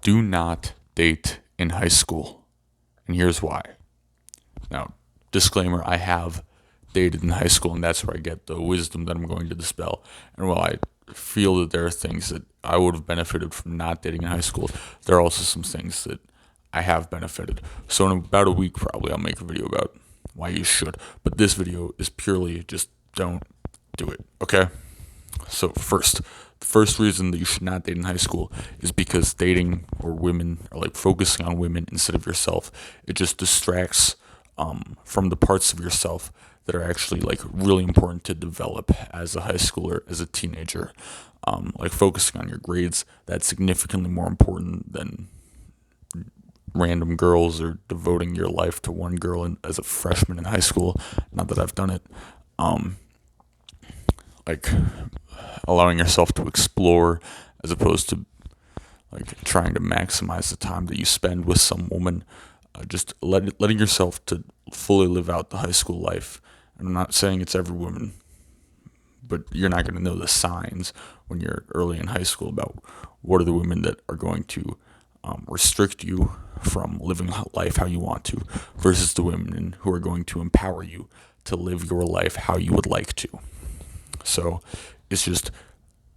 Do not date in high school. And here's why. Now, disclaimer, I have dated in high school, and that's where I get the wisdom that I'm going to dispel. And while I feel that there are things that I would have benefited from not dating in high school, there are also some things that I have benefited. So in about a week, probably, I'll make a video about why you should. But this video is purely just don't do it, okay? So the first reason that you should not date in high school is because dating or women or like focusing on women instead of yourself, it just distracts from the parts of yourself that are actually like really important to develop as a high schooler, as a teenager. Like focusing on your grades, that's significantly more important than random girls or devoting your life to one girl as a freshman in high school. Not that I've done it. Like allowing yourself to explore as opposed to like trying to maximize the time that you spend with some woman. Just letting yourself to fully live out the high school life. And I'm not saying it's every woman, but you're not going to know the signs when you're early in high school about what are the women that are going to restrict you from living life how you want to versus the women who are going to empower you to live your life how you would like to. So it's just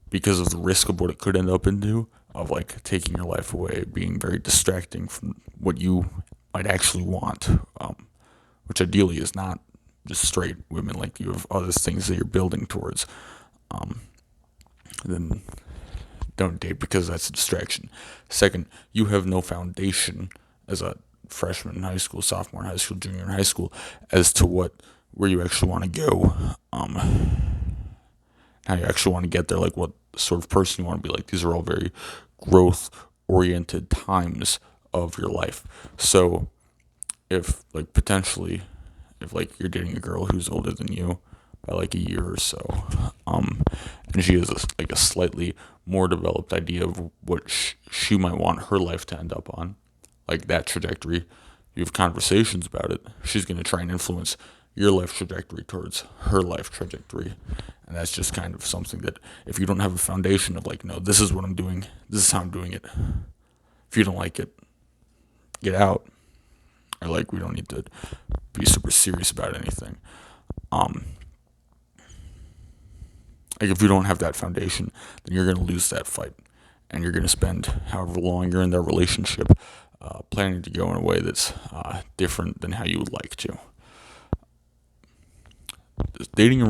because of the risk of what it could end up into of like taking your life away, being very distracting from what you might actually want, which ideally is not just straight women. Like you have other things that you're building towards. Then don't date because that's a distraction. Second, you have no foundation as a freshman in high school, sophomore in high school, junior in high school, as to where you actually want to go, how you actually want to get there, like what sort of person you want to be like. These are all very growth oriented times of your life. So if like potentially if like you're dating a girl who's older than you by like a year or so, and she has like a slightly more developed idea of what she might want her life to end up on, like that trajectory, you have conversations about it, she's going to try and influence your life trajectory towards her life trajectory. And that's just kind of something that if you don't have a foundation of like, no, this is what I'm doing, this is how I'm doing it, if you don't like it, get out. Or like we don't need to be super serious about anything. Like if you don't have that foundation, then you're gonna lose that fight, and you're gonna spend however long you're in that relationship planning to go in a way that's different than how you would like to. Dating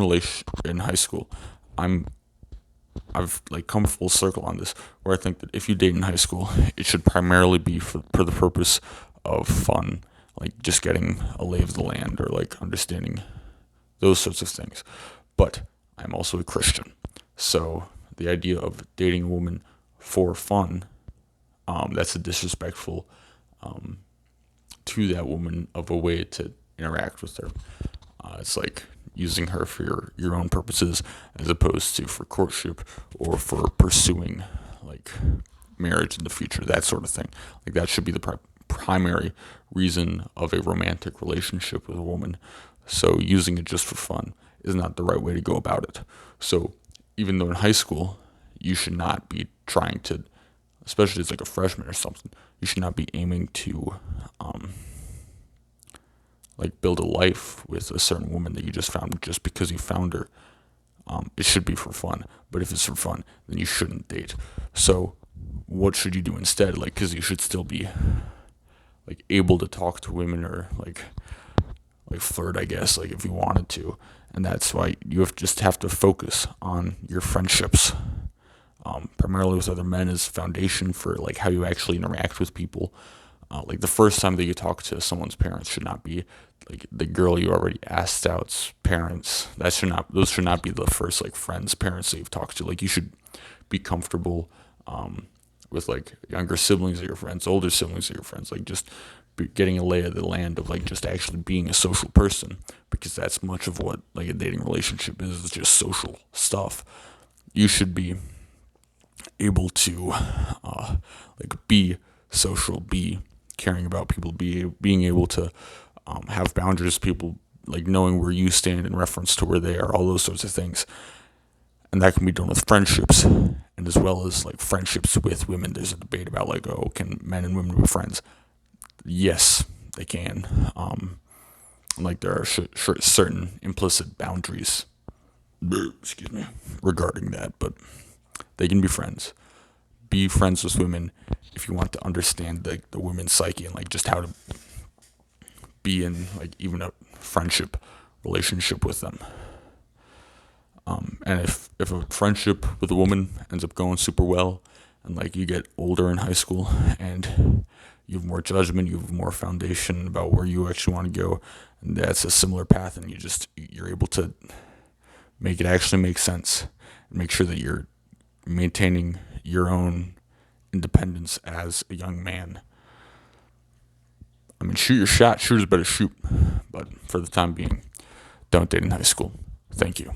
in high school, I've like come full circle on this, where I think that if you date in high school, it should primarily be for the purpose of fun, like just getting a lay of the land or like understanding those sorts of things. But I'm also a Christian, so the idea of dating a woman for fun, that's a disrespectful to that woman of a way to interact with her. It's like using her for your own purposes as opposed to for courtship or for pursuing like marriage in the future, that sort of thing. Like that should be the primary reason of a romantic relationship with a woman. So using it just for fun is not the right way to go about it. So even though in high school you should not be trying to, especially as like a freshman or something, you should not be aiming to like build a life with a certain woman that you just found just because you found her. It should be for fun. But if it's for fun, then you shouldn't date. So what should you do instead? Like, because you should still be like able to talk to women or like flirt, I guess, like if you wanted to. And that's why you have to focus on your friendships, primarily with other men, as foundation for like how you actually interact with people. Like the first time that you talk to someone's parents should not be like the girl you already asked out's parents. Those should not be the first like friends, parents that you've talked to. Like you should be comfortable with like younger siblings of your friends, older siblings of your friends. Like just getting a lay of the land of like just actually being a social person, because that's much of what like a dating relationship is just social stuff. You should be able to like be social, be caring about people, being able to have boundaries, people like knowing where you stand in reference to where they are, all those sorts of things. and that can be done with friendships, and as well as like friendships with women. There's a debate about like, oh, can men and women be friends? Yes, they can. Like there are certain implicit boundaries, excuse me, regarding that, but they can be friends. Be friends with women if you want to understand the women's psyche and like just how to be in like even a friendship relationship with them. And if a friendship with a woman ends up going super well, and like you get older in high school and you have more judgment, you have more foundation about where you actually want to go, and that's a similar path, and you're able to make it actually make sense and make sure that you're maintaining your own independence as a young man. I mean, shoot your shot. Shooters better shoot. But for the time being, don't date in high school. Thank you.